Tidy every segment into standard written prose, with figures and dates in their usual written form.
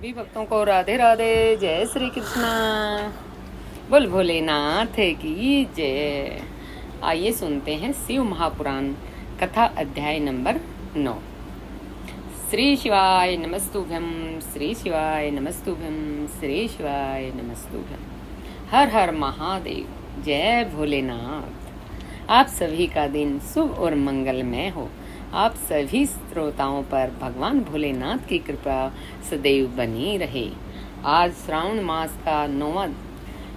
सभी भक्तों को राधे राधे। जय श्री कृष्णा। बोल भोलेनाथ की जय। आइए सुनते हैं शिव महापुराण कथा अध्याय नंबर 9। श्री शिवाय नमस्तुभ्यं, श्री शिवाय नमस्तुभ्यं, श्री शिवाय नमस्तुभ्यं। हर हर महादेव। जय भोलेनाथ। आप सभी का दिन शुभ और मंगलमय हो। आप सभी श्रोताओं पर भगवान भोलेनाथ की कृपा सदैव बनी रहे। आज श्रावण मास का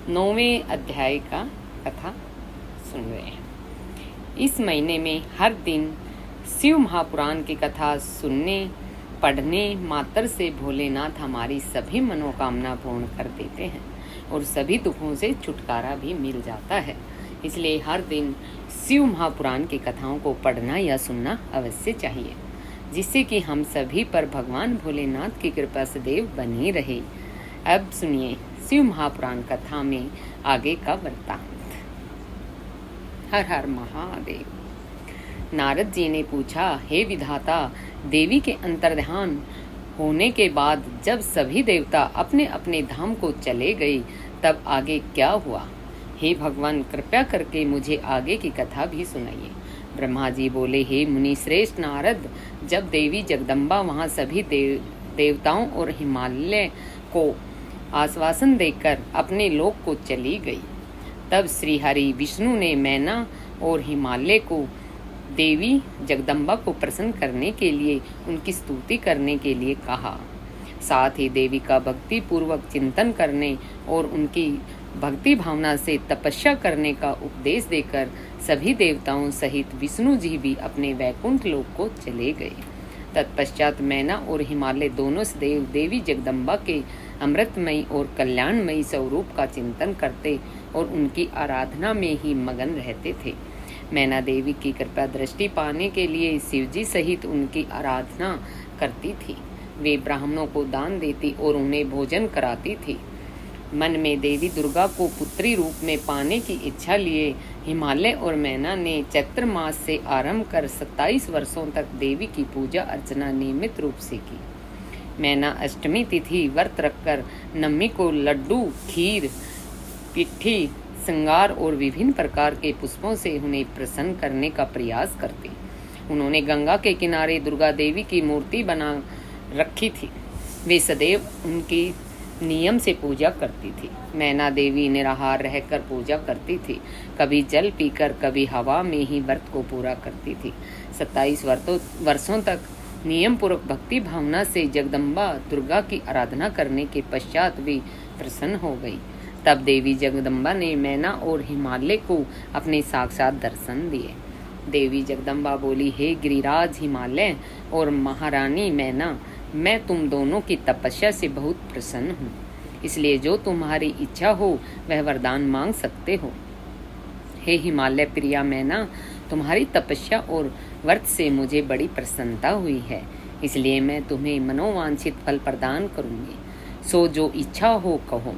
नौवें अध्याय का कथा सुन रहे हैं। इस महीने में हर दिन शिव महापुराण की कथा सुनने पढ़ने मात्र से भोलेनाथ हमारी सभी मनोकामना पूर्ण कर देते हैं और सभी दुखों से छुटकारा भी मिल जाता है। इसलिए हर दिन शिव महापुराण की कथाओं को पढ़ना या सुनना अवश्य चाहिए, जिससे कि हम सभी पर भगवान भोलेनाथ की कृपा सदैव बनी रहे। अब सुनिए शिव महापुराण कथा में आगे का वृत्तांत। हर हर महादेव। नारद जी ने पूछा, हे विधाता, देवी के अंतर्ध्यान होने के बाद जब सभी देवता अपने अपने धाम को चले गए तब आगे क्या हुआ? हे भगवान, कृपया करके मुझे आगे की कथा भी सुनाइए। ब्रह्मा जी बोले, हे मुनि श्रेष्ठ नारद, जब देवी जगदम्बा वहाँ सभी देवताओं और हिमालय को आश्वासन देकर अपने लोक को चली गई, तब श्री हरि विष्णु ने मैना और हिमालय को देवी जगदम्बा को प्रसन्न करने के लिए उनकी स्तुति करने के लिए कहा। साथ ही देवी का भक्ति पूर्वक चिंतन करने और उनकी भक्ति भावना से तपस्या करने का उपदेश देकर सभी देवताओं सहित विष्णु जी भी अपने वैकुंठ लोक को चले गए। तत्पश्चात मैना और हिमालय दोनों सदैव देवी जगदम्बा के अमृतमयी और कल्याणमयी स्वरूप का चिंतन करते और उनकी आराधना में ही मगन रहते थे। मैना देवी की कृपा दृष्टि पाने के लिए शिवजी सहित उनकी आराधना करती थी। वे ब्राह्मणों को दान देती और उन्हें भोजन कराती थी। मन में देवी दुर्गा को पुत्री रूप में पाने की इच्छा लिए हिमालय और मैना ने चैत्र मास से आरंभ कर 27 वर्षों तक देवी की पूजा अर्चना नियमित रूप से की। मैना अष्टमी तिथि व्रत रखकर नवमी को लड्डू, खीर, पिट्ठी, श्रृंगार और विभिन्न प्रकार के पुष्पों से उन्हें प्रसन्न करने का प्रयास करती। उन्होंने गंगा के किनारे दुर्गा देवी की मूर्ति बना रखी थी। वे सदैव उनकी नियम से पूजा करती थी। मैना देवी निराहार रहकर पूजा करती थी। कभी जल पीकर कभी हवा में ही व्रत को पूरा करती थी। 27 वर्षों तक नियम पूर्वक भक्ति भावना से जगदम्बा दुर्गा की आराधना करने के पश्चात भी प्रसन्न हो गई। तब देवी जगदम्बा ने मैना और हिमालय को अपने साक्षात दर्शन दिए। देवी जगदम्बा बोली, हे गिरिराज हिमालय और महारानी मैना, मैं तुम दोनों की तपस्या से बहुत प्रसन्न हूँ, इसलिए जो तुम्हारी इच्छा हो वह वरदान मांग सकते हो। हे हिमालय प्रिया मैना, तुम्हारी तपस्या और व्रत से मुझे बड़ी प्रसन्नता हुई है, इसलिए मैं तुम्हें मनोवांछित फल प्रदान करूँगी। सो जो इच्छा हो कहो।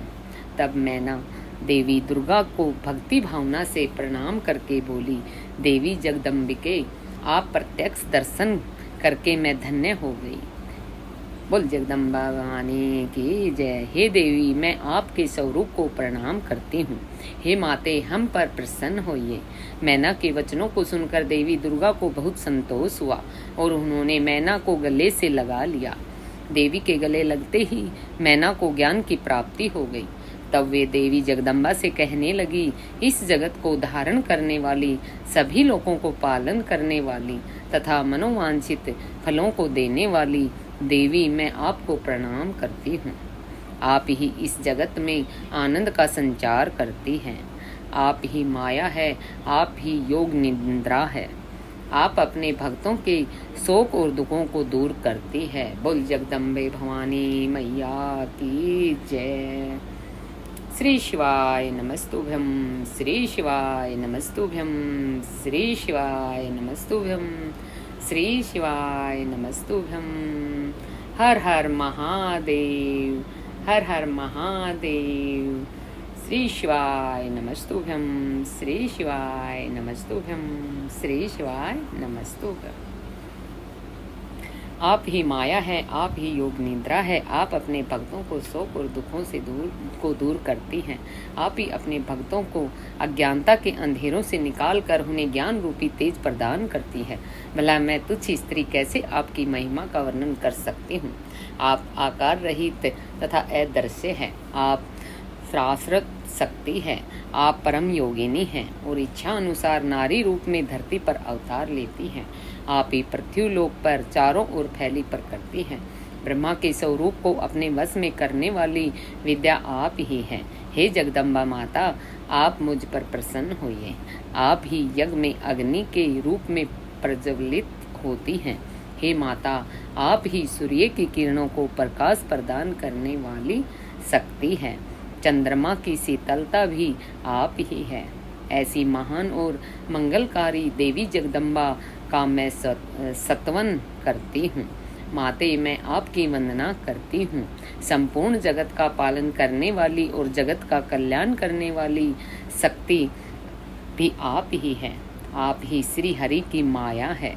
तब मैना देवी दुर्गा को भक्ति भावना से प्रणाम करके बोली, देवी जगदम्बिके, आप प्रत्यक्ष दर्शन करके मैं धन्य हो गई। बोल जगदम्बा भवानी की जय। हे देवी, मैं आपके स्वरूप को प्रणाम करती हूँ। हे माते, हम पर प्रसन्न होइए। मैना के वचनों को सुनकर देवी दुर्गा को बहुत संतोष हुआ और उन्होंने मैना को गले से लगा लिया। देवी के गले लगते ही मैना को ज्ञान की प्राप्ति हो गई। तब वे देवी जगदम्बा से कहने लगी, इस जगत को धारण करने वाली, सभी लोगों को पालन करने वाली तथा मनोवांछित फलों को देने वाली देवी, मैं आपको प्रणाम करती हूँ। आप ही इस जगत में आनंद का संचार करती हैं। आप ही माया है, आप ही योग निद्रा है। आप अपने भक्तों के शोक और दुखों को दूर करती है। बोल जगदम्बे भवानी मैया की जय। श्री शिवाय नमस्तुभ्यं, श्री शिवाय नमस्तुभ्यं, श्री शिवाय नमस्तुभ्यं, श्री शिवाय नमस्तुभ्यं। हर हर महादेव, हर हर महादेव। श्री शिवाय नमस्तुभ्यं, श्री शिवाय नमस्तुभ्यं, श्री शिवाय नमस्तुभ्यं। आप ही माया है, आप ही योग निद्रा है। आप अपने भक्तों को शोक और दुखों से दूर करती हैं। आप ही अपने भक्तों को अज्ञानता के अंधेरों से निकाल कर उन्हें ज्ञान रूपी तेज प्रदान करती है। भला मैं तुच्छ स्त्री कैसे आपकी महिमा का वर्णन कर सकती हूँ। आप आकार रहित तथा अदृश्य है। आप शाश्वत शक्ति है। आप परम योगिनी हैं और इच्छा अनुसार नारी रूप में धरती पर अवतार लेती हैं। आप ही पृथ्वीलोक पर चारों ओर फैली पर करती हैं। ब्रह्मा के स्वरूप को अपने वश में करने वाली विद्या आप ही हैं। हे जगदम्बा माता, आप मुझ पर प्रसन्न होइए। आप ही यज्ञ में अग्नि के रूप में प्रज्वलित होती हैं। हे माता, आप ही सूर्य की किरणों को प्रकाश प्रदान करने वाली शक्ति है। चंद्रमा की शीतलता भी आप ही है। ऐसी महान और मंगलकारी देवी जगदम्बा का मैं सत्वन करती हूँ। माते, मैं आपकी वंदना करती हूँ। संपूर्ण जगत का पालन करने वाली और जगत का कल्याण करने वाली शक्ति भी आप ही है। आप ही श्री हरि की माया है।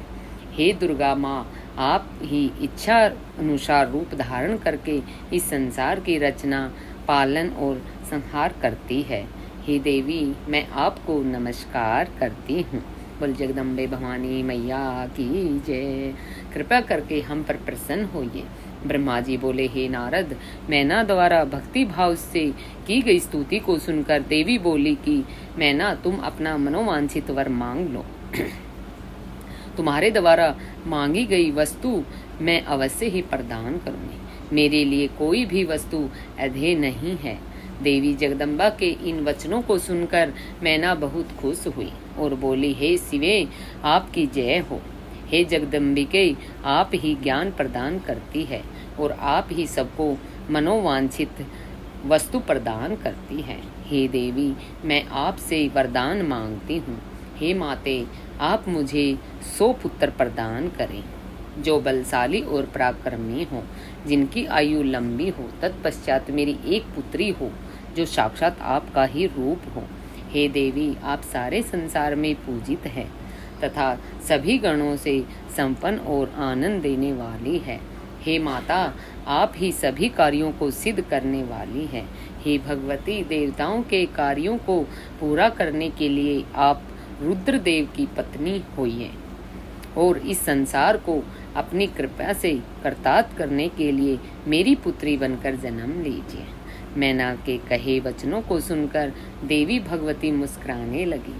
हे दुर्गा माँ, आप ही इच्छा अनुसार रूप धारण करके इस संसार की रचना, पालन और संहार करती है। हे देवी, मैं आपको नमस्कार करती हूँ। बोल जगदम्बे भवानी मैया की जय। कृपया करके हम पर प्रसन्न होइए। ब्रह्मा जी बोले, हे नारद, मैना द्वारा भक्ति भाव से की गई स्तुति को सुनकर देवी बोली कि मैना, तुम अपना मनोवांछित वर मांग लो। तुम्हारे द्वारा मांगी गई वस्तु मैं अवश्य ही प्रदान करूंगी। मेरे लिए कोई भी वस्तु अधेय नहीं है। देवी जगदम्बा के इन वचनों को सुनकर मैना बहुत खुश हुई और बोली, हे शिवे, आपकी जय हो। हे जगदम्बिके, आप ही ज्ञान प्रदान करती है और आप ही सबको मनोवांछित वस्तु प्रदान करती है। हे देवी, मैं आपसे वरदान मांगती हूँ। हे माते, आप मुझे 100 पुत्र प्रदान करें जो बलशाली और पराक्रमी हो, जिनकी आयु लंबी हो। तत्पश्चात मेरी एक पुत्री हो जो साक्षात आपका ही रूप हो। हे देवी, आप सारे संसार में पूजित है तथा सभी गणों से संपन्न और आनंद देने वाली है। हे माता, आप ही सभी कार्यों को सिद्ध करने वाली है। हे भगवती, देवताओं के कार्यों को पूरा करने के लिए आप रुद्रदेव की पत्नी होइए और इस संसार को अपनी कृपा से कर्तार्थ करने के लिए मेरी पुत्री बनकर जन्म लीजिए। मैना के कहे वचनों को सुनकर देवी भगवती मुस्कुराने लगी।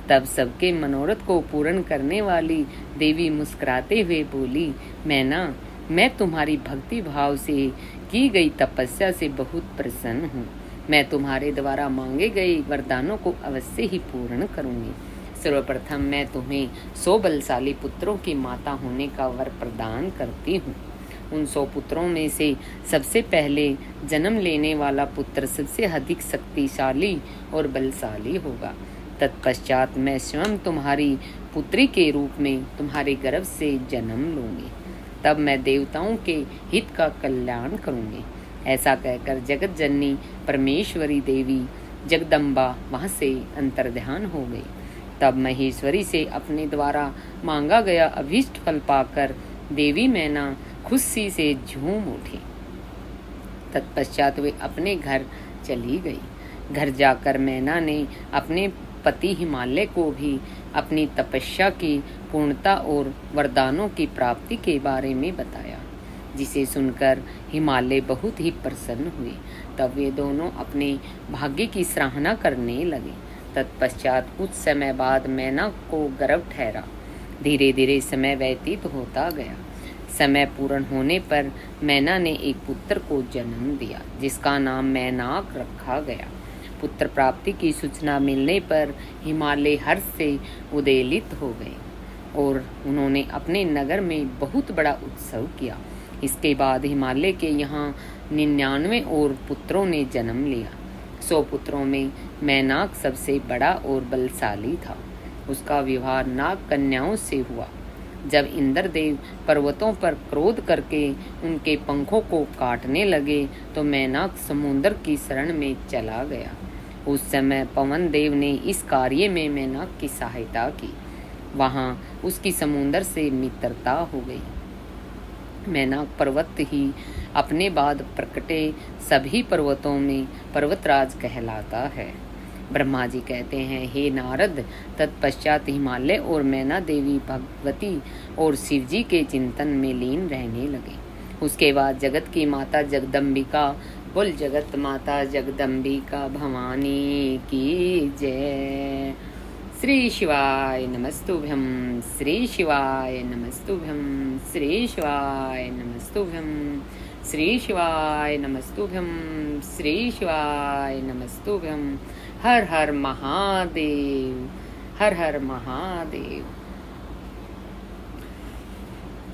तब सबके मनोरथ को पूर्ण करने वाली देवी मुस्कुराते हुए बोली, मैना, मैं तुम्हारी भक्ति भाव से की गई तपस्या से बहुत प्रसन्न हूँ। मैं तुम्हारे द्वारा मांगे गए वरदानों को अवश्य ही पूर्ण करूँगी। सर्वप्रथम मैं तुम्हें 100 बलशाली पुत्रों की माता होने का वर प्रदान करती हूँ। उन 100 पुत्रों में से सबसे पहले जन्म लेने वाला पुत्र सबसे अधिक शक्तिशाली और बलशाली होगा। तत्पश्चात मैं स्वयं तुम्हारी पुत्री के रूप में तुम्हारे गर्भ से जन्म लूंगी। तब मैं देवताओं के हित का कल्याण करूंगी। ऐसा कहकर जगत जननी परमेश्वरी देवी जगदम्बा वहाँ से अंतर्ध्यान हो गई। तब महेश्वरी से अपने द्वारा मांगा गया अभीष्ट फल पाकर देवी मैना खुशी से झूम उठी। तत्पश्चात वे अपने घर चली गई। घर जाकर मैना ने अपने पति हिमालय को भी अपनी तपस्या की पूर्णता और वरदानों की प्राप्ति के बारे में बताया, जिसे सुनकर हिमालय बहुत ही प्रसन्न हुए। तब वे दोनों अपने भाग्य की सराहना करने लगे। तत्पश्चात कुछ समय बाद मैना को गर्भ ठहरा। धीरे धीरे समय व्यतीत होता गया। समय पूर्ण होने पर मैना ने एक पुत्र को जन्म दिया, जिसका नाम मैनाक रखा गया। पुत्र प्राप्ति की सूचना मिलने पर हिमालय हर्ष से उद्वेलित हो गए और उन्होंने अपने नगर में बहुत बड़ा उत्सव किया। इसके बाद हिमालय के यहाँ 99 और पुत्रों ने जन्म लिया। 100 पुत्रों में मैनाक सबसे बड़ा और बलशाली था। उसका विवाह नाग कन्याओं से हुआ। जब इंद्रदेव पर्वतों पर क्रोध करके उनके पंखों को काटने लगे तो मैनाक समुद्र की शरण में चला गया। उस समय पवन देव ने इस कार्य में मैनाक की सहायता की। वहाँ उसकी समुद्र से मित्रता हो गई। मैनाक पर्वत ही अपने बाद प्रकटे सभी पर्वतों में पर्वतराज कहलाता है। ब्रह्मा जी कहते हैं, हे नारद, तत्पश्चात हिमालय और मैना देवी भगवती और शिव जी के चिंतन में लीन रहने लगे। उसके बाद जगत की माता जगदम्बिका, बोल जगत माता जगदम्बिका भवानी की जय। श्री शिवाय नमस्तुभ्यं, श्री शिवाय नमस्तुभ्यं, श्री शिवाय नमस्तुभ्यं, श्री शिवाय नमस्तुभ्यं, श्री शिवाय नमस्तुभ्यं। हर हर महादेव, हर हर महादेव।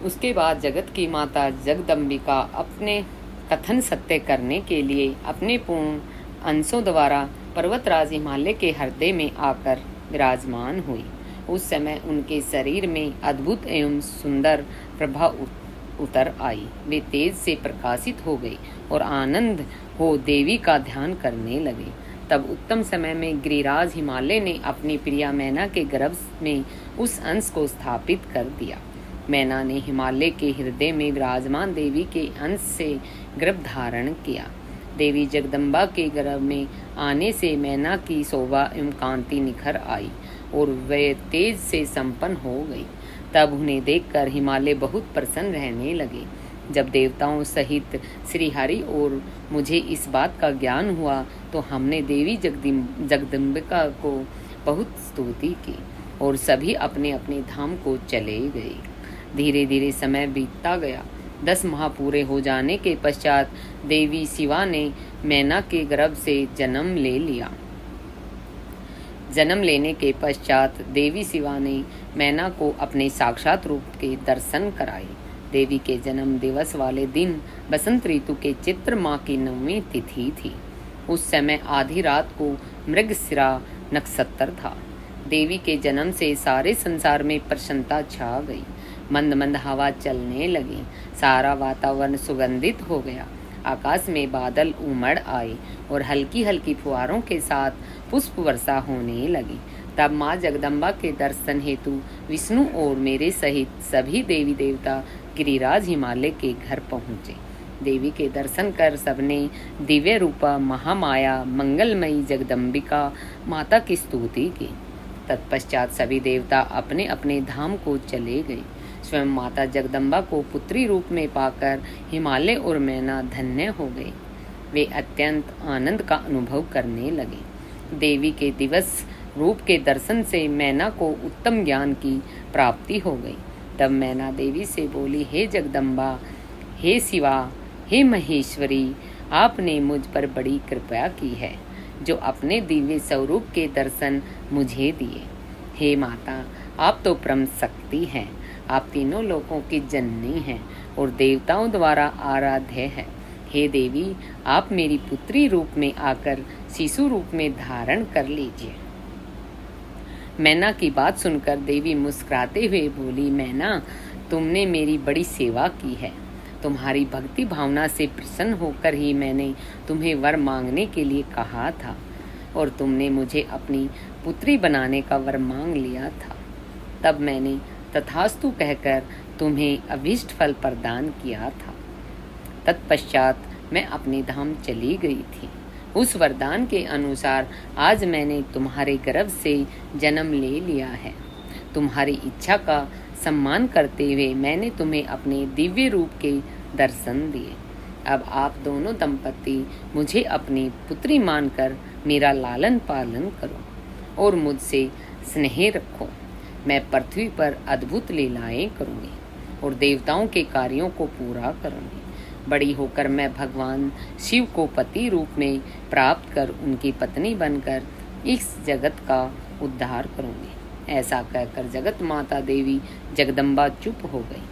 उसके बाद जगत की माता जगदम्बिका अपने कथन सत्य करने के लिए अपने पूर्ण अंशों द्वारा पर्वतराज हिमालय के हृदय में आकर विराजमान हुई। उस समय उनके शरीर में अद्भुत एवं सुंदर प्रभा उतर आई। वे तेज से प्रकाशित हो गई और आनंद हो देवी का ध्यान करने लगे। तब उत्तम समय में गिरिराज हिमालय ने अपनी प्रिया मैना के गर्भ में उस अंश को स्थापित कर दिया। मैना ने हिमालय के हृदय में विराजमान देवी के अंश से गर्भ धारण किया। देवी जगदम्बा के गर्भ में आने से मैना की शोभा एवं कांति निखर आई और वे तेज से संपन्न हो गई। तब उन्हें देखकर हिमालय बहुत प्रसन्न रहने लगे। जब देवताओं सहित श्री हरि और मुझे इस बात का ज्ञान हुआ तो हमने देवी जगदम्बिका को बहुत स्तुति की और सभी अपने अपने धाम को चले गए। धीरे धीरे समय बीतता गया। 10 माह पूरे हो जाने के पश्चात देवी शिवा ने मैना के गर्भ से जन्म ले लिया। जन्म लेने के पश्चात देवी शिवा ने मैना को अपने साक्षात रूप के दर्शन कराए। देवी के जन्म दिवस वाले दिन बसंत ऋतु के चित्र माह की 9वीं तिथि थी। उस समय आधी रात को मृगशिरा नक्षत्र था। देवी के जन्म से सारे संसार में प्रसन्नता छा गई। मंद मंद हवा चलने लगी। सारा वातावरण सुगंधित हो गया। आकाश में बादल उमड़ आए और हल्की हल्की फुहारों के साथ पुष्प वर्षा होने लगी। तब माँ जगदम्बा के दर्शन हेतु विष्णु और मेरे सहित सभी देवी देवता गिरिराज हिमालय के घर पहुँचे। देवी के दर्शन कर सबने दिव्य रूपा महामाया मंगलमयी जगदम्बिका माता की स्तुति की। तत्पश्चात सभी देवता अपने अपने धाम को चले गए। स्वयं माता जगदम्बा को पुत्री रूप में पाकर हिमालय और मैना धन्य हो गए। वे अत्यंत आनंद का अनुभव करने लगे। देवी के दिवस रूप के दर्शन से मैना को उत्तम ज्ञान की प्राप्ति हो गई। तब मैना देवी से बोली, हे जगदम्बा, हे शिवा, हे महेश्वरी, आपने मुझ पर बड़ी कृपा की है जो अपने दिव्य स्वरूप के दर्शन मुझे दिए। हे माता, आप तो परम शक्ति हैं। आप तीनों लोकों की जननी हैं और देवताओं द्वारा आराध्य है। हे देवी, आप मेरी पुत्री रूप में आकर शिशु रूप में धारण कर लीजिए। मैना की बात सुनकर देवी मुस्कुराते हुए बोली, मैना, तुमने मेरी बड़ी सेवा की है। तुम्हारी भक्ति भावना से प्रसन्न होकर ही मैंने तुम्हें वर मांगने के लिए कहा था और तुमने मुझे अपनी पुत्री बनाने का वर मांग लिया था। तब मैंने तथास्तु कहकर तुम्हें अभीष्ट फल प्रदान किया था। तत्पश्चात मैं अपने धाम चली गई थी। उस वरदान के अनुसार आज मैंने तुम्हारे गर्भ से जन्म ले लिया है। तुम्हारी इच्छा का सम्मान करते हुए मैंने तुम्हें अपने दिव्य रूप के दर्शन दिए। अब आप दोनों दंपति मुझे अपनी पुत्री मानकर मेरा लालन पालन करो और मुझसे स्नेह रखो। मैं पृथ्वी पर अद्भुत लीलाएं करूंगी और देवताओं के कार्यों को पूरा करूंगी। बड़ी होकर मैं भगवान शिव को पति रूप में प्राप्त कर उनकी पत्नी बनकर इस जगत का उद्धार करूंगी। ऐसा कहकर जगत माता देवी जगदम्बा चुप हो गई।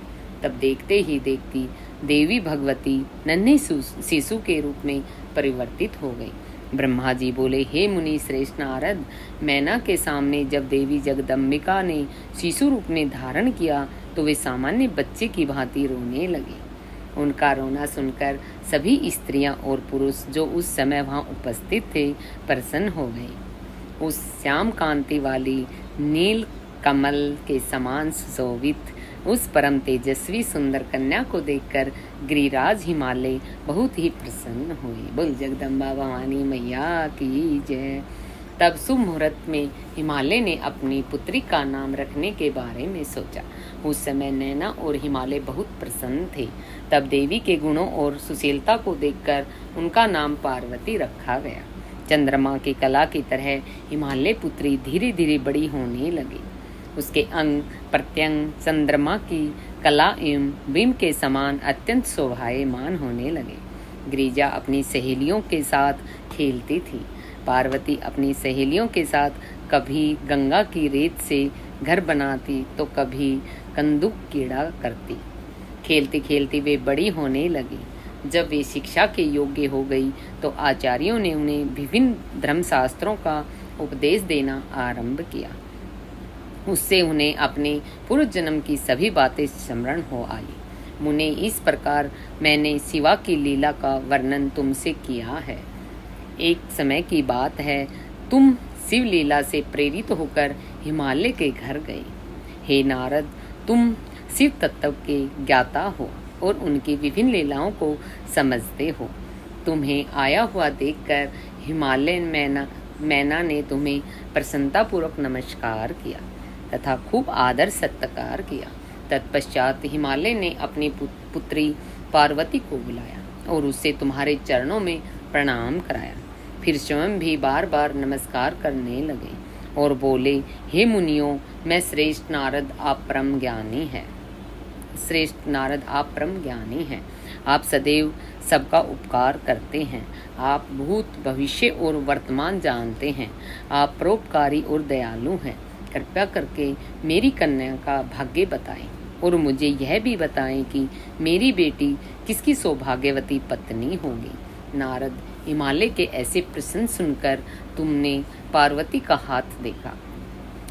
तब देखते ही देखती देवी भगवती नन्हे शिशु के रूप में परिवर्तित हो गई। ब्रह्मा जी बोले, हे मुनि श्रेष्ठ नारद, मैना के सामने जब देवी जगदम्बिका ने शिशु रूप में धारण किया तो वे सामान्य बच्चे की भांति रोने लगे। उनका रोना सुनकर सभी स्त्रियां और पुरुष जो उस समय वहां उपस्थित थे प्रसन्न हो गए। उस श्याम कांति वाली नील कमल के समान सुशोभित उस परम तेजस्वी सुंदर कन्या को देखकर गिरिराज हिमालय बहुत ही प्रसन्न हुए। बोल जगदम्बा भवानी मैया की जय। तब शुभ मुहूर्त में हिमालय ने अपनी पुत्री का नाम रखने के बारे में सोचा। उस समय नैना और हिमालय बहुत प्रसन्न थे। तब देवी के गुणों और सुशीलता को देखकर उनका नाम पार्वती रखा गया। चंद्रमा की कला की तरह हिमालय पुत्री धीरे धीरे बड़ी होने लगी। उसके अंग प्रत्यंग चंद्रमा की कला एवं बिंब के समान अत्यंत शोभायमान होने लगे। गिरिजा अपनी सहेलियों के साथ खेलती थी। पार्वती अपनी सहेलियों के साथ कभी गंगा की रेत से घर बनाती तो कभी कंदुक कीड़ा करती। खेलती खेलती वे बड़ी होने लगी। जब वे शिक्षा के योग्य हो गई तो आचार्यों ने उन्हें विभिन्न धर्मशास्त्रों का उपदेश देना आरंभ किया। उससे उन्हें अपने पूर्व जन्म की सभी बातें स्मरण हो आई। मुने, इस प्रकार मैंने शिवा की लीला का वर्णन तुमसे किया है। एक समय की बात है, तुम शिव लीला से प्रेरित होकर हिमालय के घर गए। हे नारद, तुम शिव तत्व के ज्ञाता हो और उनकी विभिन्न लीलाओं को समझते हो। तुम्हें आया हुआ देखकर हिमालय मैना ने तुम्हें प्रसन्नतापूर्वक नमस्कार किया तथा खूब आदर सत्कार किया। तत्पश्चात हिमालय ने अपनी पुत्री पार्वती को बुलाया और उससे तुम्हारे चरणों में प्रणाम कराया। फिर स्वयं भी बार बार नमस्कार करने लगे और बोले, हे मुनियों, मैं श्रेष्ठ नारद आप परम ज्ञानी हैं। श्रेष्ठ नारद आप परम ज्ञानी हैं। आप सदैव सबका उपकार करते हैं। आप भूत भविष्य और वर्तमान जानते हैं। आप परोपकारी और दयालु हैं। कृपया करके मेरी कन्या का भाग्य बताएं और मुझे यह भी बताएं कि मेरी बेटी किसकी सौभाग्यवती पत्नी होगी। नारद, हिमालय के ऐसे प्रश्न सुनकर तुमने पार्वती का हाथ देखा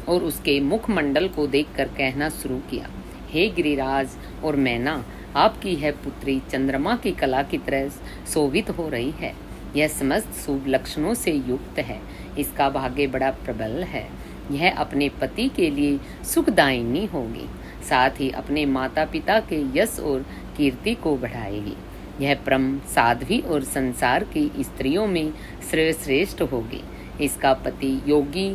और उसके मुखमंडल को देखकर कहना शुरू किया, हे गिरिराज और मैना, आपकी यह पुत्री चंद्रमा की कला की तरह शोभित हो रही है। यह समस्त शुभ लक्षणों से युक्त है। इसका भाग्य बड़ा प्रबल है। यह अपने पति के लिए सुखदायिनी होगी, साथ ही अपने माता पिता के यश और कीर्ति को बढ़ाएगी। यह परम साध्वी और संसार की स्त्रियों में सर्वश्रेष्ठ होगी। इसका पति योगी,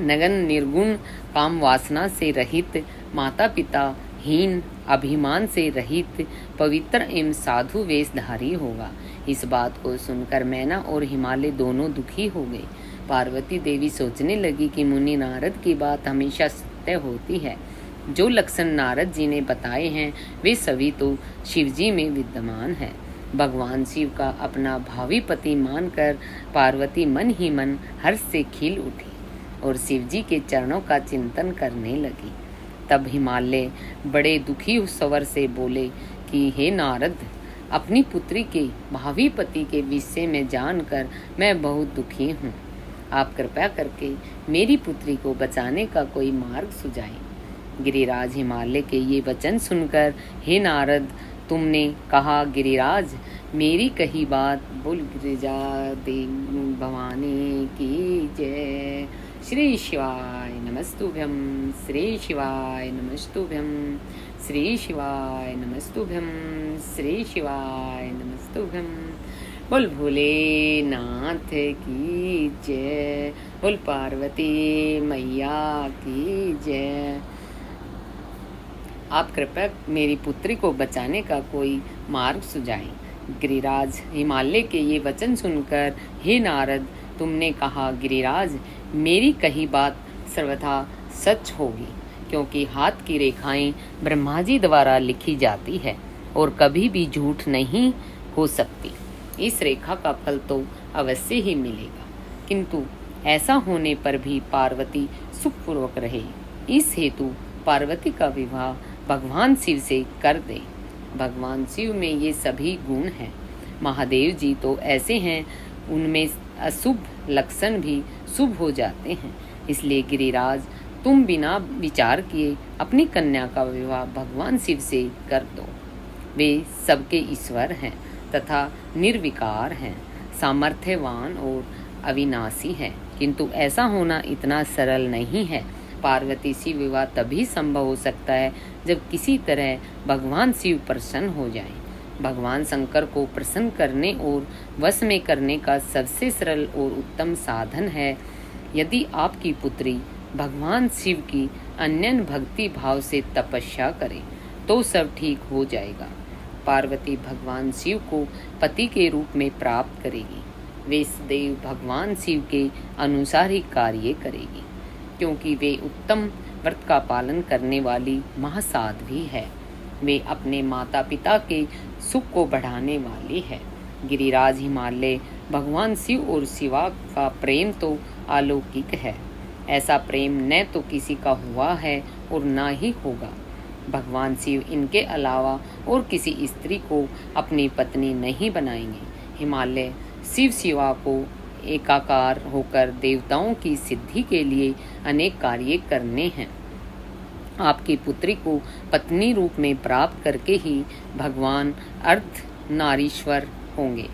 नगन, निर्गुण, काम वासना से रहित, माता पिता हीन, अभिमान से रहित, पवित्र एवं साधु वेशधारी होगा। इस बात को सुनकर मैना और हिमालय दोनों दुखी हो गए। पार्वती देवी सोचने लगी कि मुनि नारद की बात हमेशा सत्य होती है। जो लक्षण नारद जी ने बताए हैं वे सभी तो शिव जी में विद्यमान है। भगवान शिव का अपना भावी पति मानकर पार्वती मन ही मन हर्ष से खिल उठी और शिव जी के चरणों का चिंतन करने लगी। तब हिमालय बड़े दुखी स्वर से बोले कि हे नारद, अपनी पुत्री के भावी पति के विषय में जानकर मैं बहुत दुखी हूँ। आप कृपया करके मेरी पुत्री को बचाने का कोई मार्ग सुझाएं। गिरिराज हिमालय के ये वचन सुनकर, हे नारद, तुमने कहा गिरिराज, मेरी कही बात बोल गिरिजा देवी भवानी की जय। श्री शिवाय नमस्तुभ्यं, श्री शिवाय नमस्तुभ्यं, श्री शिवाय नमस्तुभ्यं, श्री शिवाय नमस्तुभ्यं। बोल भोलेनाथ की जय। बोल पार्वती मैया की जय। आप कृपया मेरी पुत्री को बचाने का कोई मार्ग सुझाएं। गिरिराज हिमालय के ये वचन सुनकर, हे नारद, तुमने कहा गिरिराज, मेरी कही बात सर्वथा सच होगी, क्योंकि हाथ की रेखाएं ब्रह्मा जी द्वारा लिखी जाती है और कभी भी झूठ नहीं हो सकती। इस रेखा का फल तो अवश्य ही मिलेगा, किंतु ऐसा होने पर भी पार्वती सुखपूर्वक रहे। इस हेतु पार्वती का विवाह भगवान शिव से कर दे। भगवान शिव में ये सभी गुण हैं। महादेव जी तो ऐसे हैं, उनमें अशुभ लक्षण भी शुभ हो जाते हैं। इसलिए गिरिराज, तुम बिना विचार किए अपनी कन्या का विवाह भगवान शिव से कर दो। वे सबके ईश्वर हैं तथा निर्विकार हैं, सामर्थ्यवान और अविनाशी हैं, किंतु ऐसा होना इतना सरल नहीं है। पार्वती शिव विवाह तभी संभव हो सकता है जब किसी तरह भगवान शिव प्रसन्न हो जाएं। भगवान शंकर को प्रसन्न करने और वश में करने का सबसे सरल और उत्तम साधन है यदि आपकी पुत्री भगवान शिव की अनन्य भक्ति भाव से तपस्या करे तो सब ठीक हो जाएगा। पार्वती भगवान शिव को पति के रूप में प्राप्त करेगी। वे सदैव भगवान शिव के अनुसार ही कार्य करेगी, क्योंकि वे उत्तम व्रत का पालन करने वाली महासाध्वी है। वे अपने माता पिता के सुख को बढ़ाने वाली है। गिरिराज हिमालय भगवान शिव और शिवा का प्रेम तो अलौकिक है। ऐसा प्रेम न तो किसी का हुआ है और न ही होगा। भगवान शिव इनके अलावा और किसी स्त्री को अपनी पत्नी नहीं बनाएंगे। हिमालय शिव शिवा को एकाकार होकर देवताओं की सिद्धि के लिए अनेक कार्य करने हैं। आपकी पुत्री को पत्नी रूप में प्राप्त करके ही भगवान अर्ध नारीश्वर होंगे।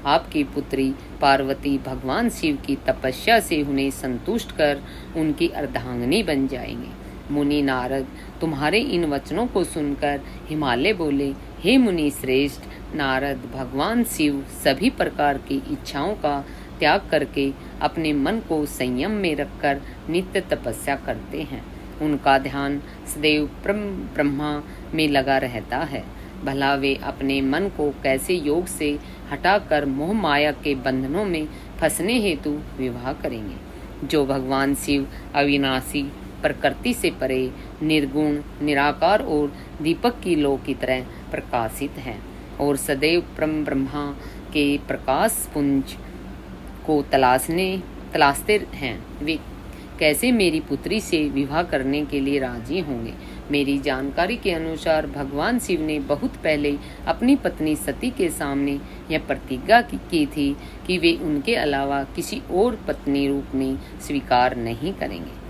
आपकी पुत्री पार्वती भगवान शिव की तपस्या से उन्हें संतुष्ट कर उनकी अर्धांगिनी बन जाएंगे। मुनि नारद तुम्हारे इन वचनों को सुनकर हिमालय बोले, हे मुनि श्रेष्ठ नारद, भगवान शिव सभी प्रकार की इच्छाओं का त्याग करके अपने मन को संयम में रखकर नित्य तपस्या करते हैं। उनका ध्यान सदैव ब्रह्मा में लगा रहता है। भला वे अपने मन को कैसे योग से हटाकर मोह माया के बंधनों में फंसने हेतु विवाह करेंगे। जो भगवान शिव अविनाशी, प्रकृति से परे, निर्गुण, निराकार और दीपक की लो की तरह प्रकाशित हैं और सदैव ब्रह्मा के प्रकाश पुंज को तलाशते हैं, वे कैसे मेरी पुत्री से विवाह करने के लिए राजी होंगे। मेरी जानकारी के अनुसार भगवान शिव ने बहुत पहले अपनी पत्नी सती के सामने यह प्रतिज्ञा की थी कि वे उनके अलावा किसी और पत्नी रूप में स्वीकार नहीं करेंगे।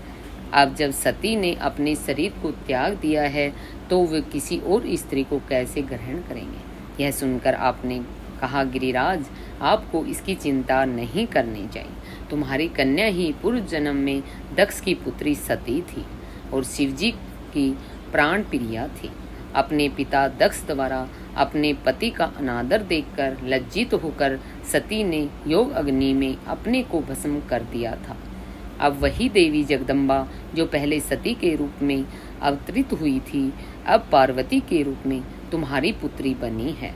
अब जब सती ने अपने शरीर को त्याग दिया है तो वे किसी और स्त्री को कैसे ग्रहण करेंगे। यह सुनकर आपने कहा, गिरिराज, आपको इसकी चिंता नहीं करनी चाहिए। तुम्हारी कन्या ही पूर्व जन्म में दक्ष की पुत्री सती थी और शिवजी की प्राण प्रिया थी। अपने पिता दक्ष द्वारा अपने पति का अनादर देखकर लज्जित होकर सती ने योग अग्नि में अपने को भस्म कर दिया था। अब वही देवी जगदम्बा जो पहले सती के रूप में अवतरित हुई थी, अब पार्वती के रूप में तुम्हारी पुत्री बनी है।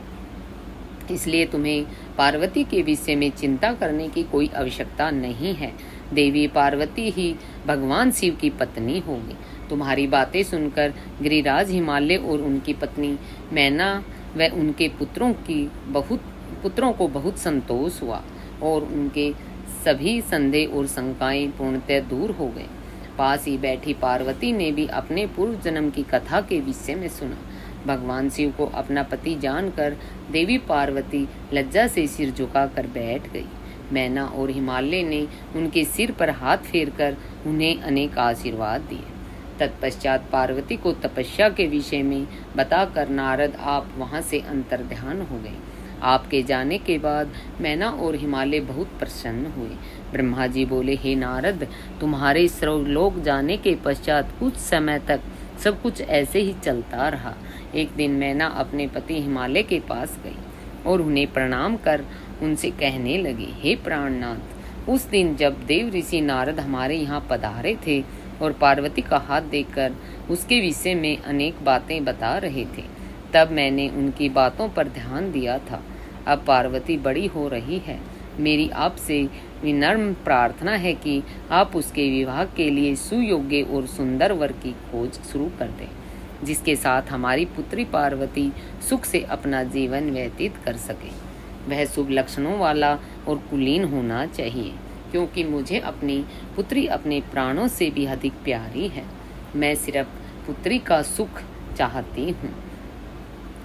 इसलिए तुम्हें पार्वती के विषय में चिंता करने की कोई आवश्यकता नहीं है। देवी पार्वती ही भगवान शिव की पत्नी होगी। तुम्हारी बातें सुनकर गिरिराज हिमालय और उनकी पत्नी मैना व उनके पुत्रों को बहुत संतोष हुआ और उनके सभी संदेह और शंकाएं पूर्णतः दूर हो गए। पास ही बैठी पार्वती ने भी अपने पूर्व जन्म की कथा के विषय में सुना। भगवान शिव को अपना पति जानकर देवी पार्वती लज्जा से सिर झुकाकर बैठ गई। मैना और हिमालय ने उनके सिर पर हाथ फेरकर उन्हें अनेक आशीर्वाद दिए। तत्पश्चात पार्वती को तपस्या के विषय में बताकर नारद आप वहां से अंतर्ध्यान हो गए। आपके जाने के बाद मैना और हिमालय बहुत प्रसन्न हुए। ब्रह्मा जी बोले, हे नारद, तुम्हारे सर्वलोक जाने के पश्चात कुछ समय तक सब कुछ ऐसे ही चलता रहा। एक दिन मैना अपने पति हिमालय के पास गई और उन्हें प्रणाम कर उनसे कहने लगी, हे प्राणनाथ, उस दिन जब देव ऋषि नारद हमारे यहाँ पधारे थे और पार्वती का हाथ देखकर उसके विषय में अनेक बातें बता रहे थे, तब मैंने उनकी बातों पर ध्यान दिया था। अब पार्वती बड़ी हो रही है। मेरी आपसे विनम्र प्रार्थना है कि आप उसके विवाह के लिए सुयोग्य और सुंदर वर की खोज शुरू कर दें, जिसके साथ हमारी पुत्री पार्वती सुख से अपना जीवन व्यतीत कर सके। वह शुभ लक्षणों वाला और कुलीन होना चाहिए, क्योंकि मुझे अपनी पुत्री अपने प्राणों से भी अधिक प्यारी है। मैं सिर्फ पुत्री का सुख चाहती हूँ।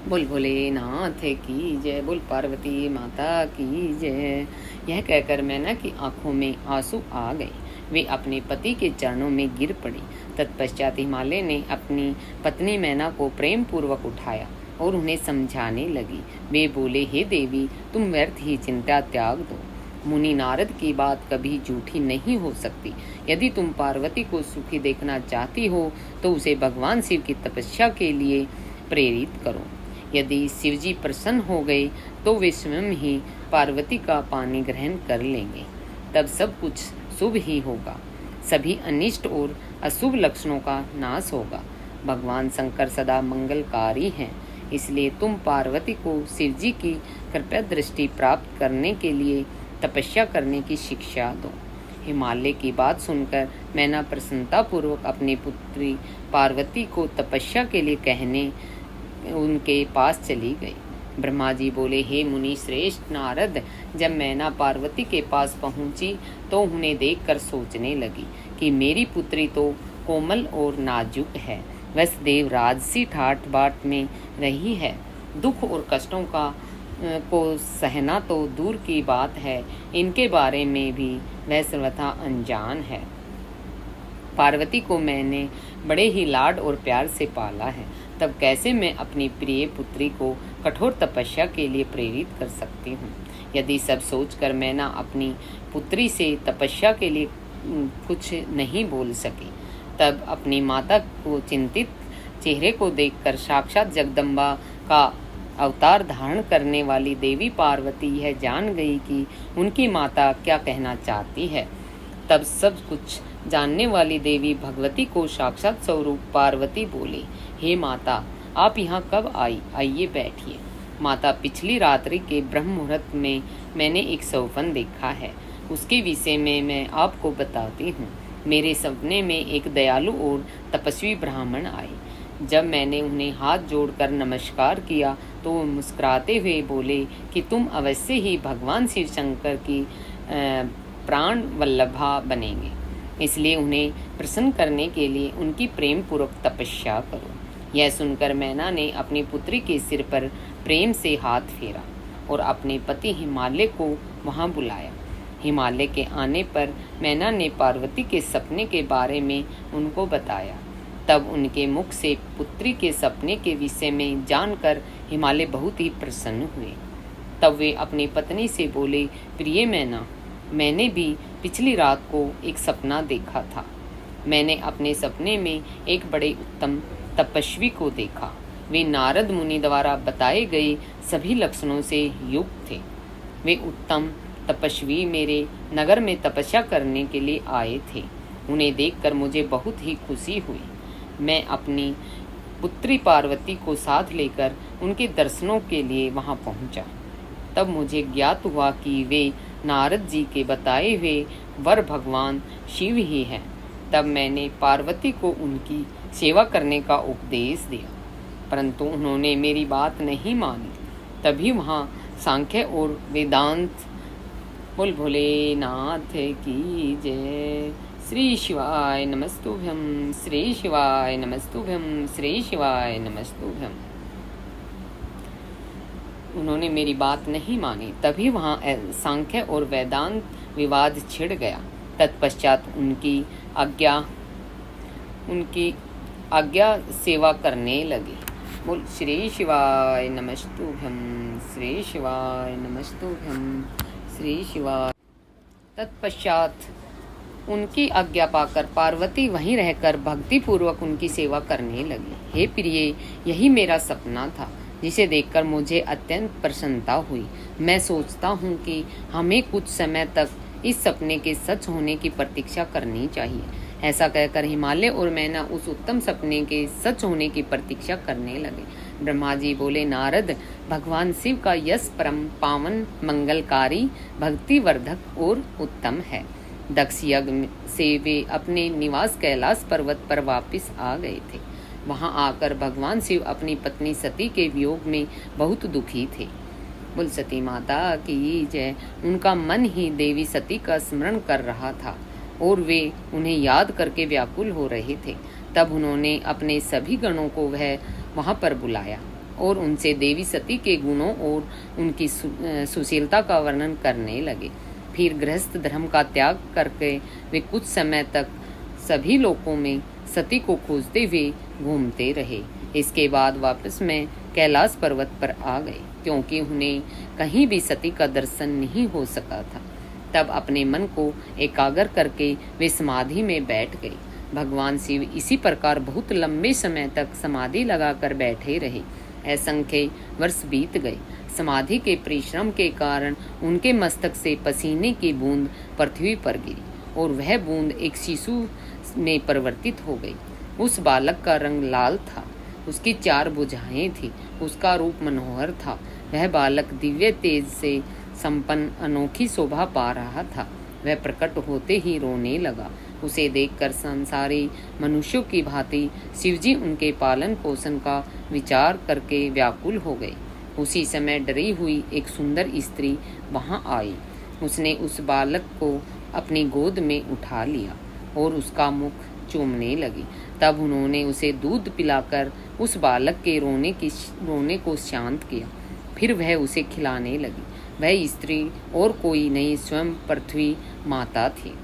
बोल भोलेनाथ की जय, बोल पार्वती माता की जय। यह कहकर मैना की आंखों में आंसू आ गए। वे अपने पति के चरणों में गिर पड़ी। तत्पश्चात हिमालय ने अपनी पत्नी मैना को प्रेम पूर्वक उठाया और उन्हें समझाने लगी। वे बोले, हे देवी, तुम व्यर्थ ही चिंता त्याग दो। मुनि नारद की बात कभी झूठी नहीं हो सकती। यदि तुम पार्वती को सुखी देखना चाहती हो तो उसे भगवान शिव की तपस्या के लिए प्रेरित करो। यदि शिवजी प्रसन्न हो गए तो वे स्वयं ही पार्वती का पानी ग्रहण कर लेंगे। तब सब कुछ शुभ ही होगा, सभी अनिष्ट और अशुभ लक्षणों का नाश होगा। भगवान शंकर सदा मंगलकारी हैं, इसलिए तुम पार्वती को शिवजी की कृपा दृष्टि प्राप्त करने के लिए तपस्या करने की शिक्षा दो। हिमालय की बात सुनकर मैना प्रसन्नतापूर्वक अपनी पुत्री पार्वती को तपस्या के लिए कहने उनके पास चली गई। ब्रह्मा जी बोले, हे मुनि श्रेष्ठ नारद, जब मैना पार्वती के पास पहुंची तो उन्हें देखकर सोचने लगी कि मेरी पुत्री तो कोमल और नाजुक है, वह सदैव राजसी ठाट बाट में रही है। दुख और कष्टों को सहना तो दूर की बात है, इनके बारे में भी वह सर्वथा अनजान है। पार्वती को मैंने बड़े ही लाड और प्यार से पाला है, तब कैसे मैं अपनी प्रिय पुत्री को कठोर तपस्या के लिए प्रेरित कर सकती हूँ। यदि सब सोचकर मैना अपनी पुत्री से तपस्या के लिए कुछ नहीं बोल सकी, तब अपनी माता को चिंतित चेहरे को देखकर साक्षात जगदम्बा का अवतार धारण करने वाली देवी पार्वती यह जान गई कि उनकी माता क्या कहना चाहती है। तब सब कुछ जानने वाली देवी भगवती को साक्षात स्वरूप पार्वती बोली, हे माता, आप यहाँ कब आई? आइए बैठिए। माता, पिछली रात्रि के ब्रह्म मुहूर्त में मैंने एक स्वप्न देखा है, उसके विषय में मैं आपको बताती हूँ। मेरे सपने में एक दयालु और तपस्वी ब्राह्मण आए। जब मैंने उन्हें हाथ जोड़कर नमस्कार किया तो वो मुस्कुराते हुए बोले कि तुम अवश्य ही भगवान शिव शंकर की प्राण वल्लभा बनेंगे, इसलिए उन्हें प्रसन्न करने के लिए उनकी प्रेम पूर्वक तपस्या करो। यह सुनकर मैना ने अपनी पुत्री के सिर पर प्रेम से हाथ फेरा और अपने पति हिमालय को वहां बुलाया। हिमालय के आने पर मैना ने पार्वती के सपने के बारे में उनको बताया। तब उनके मुख से पुत्री के सपने के विषय में जानकर हिमालय बहुत ही प्रसन्न हुए। तब वे अपनी पत्नी से बोले, प्रिय मैना, मैंने भी पिछली रात को एक सपना देखा था। मैंने अपने सपने में एक बड़े उत्तम तपस्वी को देखा। वे नारद मुनि द्वारा बताए गए सभी लक्षणों से युक्त थे। वे उत्तम तपस्वी मेरे नगर में तपस्या करने के लिए आए थे। उन्हें देखकर मुझे बहुत ही खुशी हुई। मैं अपनी पुत्री पार्वती को साथ लेकर उनके दर्शनों के लिए वहां पहुंचा। तब मुझे ज्ञात हुआ कि वे नारद जी के बताए हुए वर भगवान शिव ही हैं। तब मैंने पार्वती को उनकी सेवा करने का उपदेश दिया, परंतु उन्होंने मेरी बात नहीं मानी। तभी वहाँ सांख्य और वेदांत बोल भोलेनाथ की जय। श्री शिवाय नमस्तुभ्यं, श्री शिवाय नमस्तुभ्यं, श्री शिवाय नमस्तुभ्यं। उन्होंने मेरी बात नहीं मानी। तभी वहाँ सांख्य और वेदांत विवाद छिड़ गया। तत्पश्चात उनकी आज्ञा सेवा करने लगे। बोल श्री शिवाय नमस्तुभ्यं, श्री शिवाय नमस्तुभ्यं, श्री शिवाय। तत्पश्चात उनकी आज्ञा पाकर पार्वती वहीं रहकर भक्ति पूर्वक उनकी सेवा करने लगी। हे प्रिय, यही मेरा सपना था जिसे देखकर मुझे अत्यंत प्रसन्नता हुई। मैं सोचता हूँ कि हमें कुछ समय तक इस सपने के सच होने की प्रतीक्षा करनी चाहिए। ऐसा कहकर हिमालय और मैना उस उत्तम सपने के सच होने की प्रतीक्षा करने लगे। ब्रह्मा जी बोले, नारद, भगवान शिव का यश परम पावन, मंगलकारी, भक्तिवर्धक और उत्तम है। दक्ष यज्ञ से वे अपने निवास कैलाश पर्वत पर वापस आ गए थे। वहां आकर भगवान शिव अपनी पत्नी सती के वियोग में बहुत दुखी थे। बोल सती माता की जय। उनका मन ही देवी सती का स्मरण कर रहा था और वे उन्हें याद करके व्याकुल हो रहे थे। तब उन्होंने अपने सभी गणों को वहां पर बुलाया और उनसे देवी सती के गुणों और उनकी सुशीलता का वर्णन करने लगे। फिर गृहस्थ धर्म का त्याग करके वे कुछ समय तक सभी लोकों में सती को खोजते हुए घूमते रहे। इसके बाद वापस में कैलाश पर्वत पर आ गए, क्योंकि उन्हें कहीं भी सती का दर्शन नहीं हो सका था। तब अपने मन को एकाग्र करके वे समाधि में बैठ गए। भगवान शिव इसी प्रकार बहुत लंबे समय तक समाधि लगाकर बैठे रहे। असंख्य वर्ष बीत गए। समाधि के परिश्रम के कारण उनके मस्तक से पसीने की बूंद पृथ्वी पर गिरी और वह बूंद एक शिशु में परिवर्तित हो गई। उस बालक का रंग लाल था, उसकी 4 भुजाएं थी, उसका रूप मनोहर था। वह बालक दिव्य तेज से संपन्न अनोखी शोभा पा रहा था। वह प्रकट होते ही रोने लगा। उसे देखकर संसारी मनुष्यों की भांति शिवजी उनके पालन पोषण का विचार करके व्याकुल हो गए। उसी समय डरी हुई एक सुंदर स्त्री वहां आई। उसने उस बालक को अपनी गोद में उठा लिया और उसका मुख चूमने लगी। तब उन्होंने उसे दूध पिलाकर उस बालक के रोने को शांत किया। फिर वह उसे खिलाने लगी। वह स्त्री और कोई नहीं, स्वयं पृथ्वी माता थी।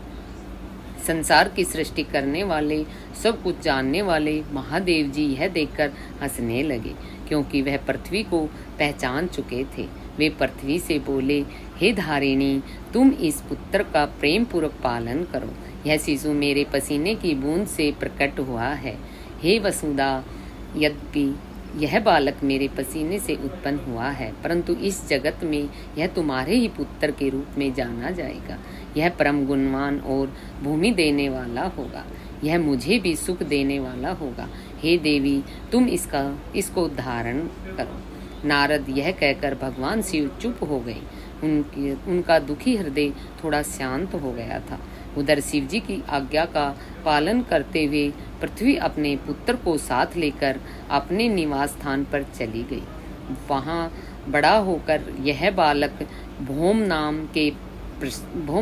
संसार की सृष्टि करने वाले, सब कुछ जानने वाले महादेव जी यह देखकर हंसने लगे, क्योंकि वह पृथ्वी को पहचान चुके थे। वे पृथ्वी से बोले, हे धारिणी, तुम इस पुत्र का प्रेम पूर्वक पालन करो। यह शिशु मेरे पसीने की बूंद से प्रकट हुआ है। हे वसुधा, यद्यपि यह बालक मेरे पसीने से उत्पन्न हुआ है, परंतु इस जगत में यह तुम्हारे ही पुत्र के रूप में जाना जाएगा। यह परम गुणवान और भूमि देने वाला होगा। यह मुझे भी सुख देने वाला होगा। हे देवी, तुम इसको धारण करो। नारद यह कहकर भगवान शिव चुप हो गए। उनका दुखी हृदय थोड़ा शांत हो गया था। उधर शिवजी की आज्ञा का पालन करते हुए पृथ्वी अपने पुत्र को साथ लेकर अपने निवास स्थान पर चली गई। वहां बड़ा होकर यह बालक भौम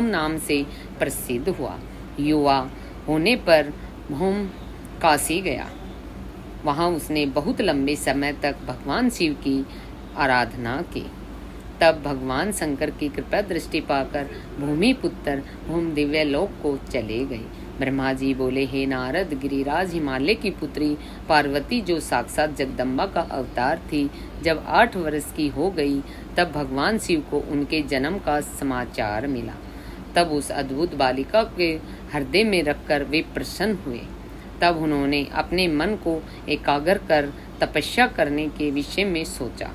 नाम से प्रसिद्ध हुआ। युवा होने पर भौम काशी गया। वहां उसने बहुत लंबे समय तक भगवान शिव की आराधना की। तब भगवान शंकर की कृपा दृष्टि पाकर भूमि पुत्र भूम दिव्य लोक को चले गए। ब्रह्मा जी बोले, हे नारद, गिरिराज हिमालय की पुत्री पार्वती जो साक्षात जगदम्बा का अवतार थी, जब 8 वर्ष की हो गई तब भगवान शिव को उनके जन्म का समाचार मिला। तब उस अद्भुत बालिका के हृदय में रखकर वे प्रसन्न हुए। तब उन्होंने अपने मन को एकाग्र कर तपस्या करने के विषय में सोचा।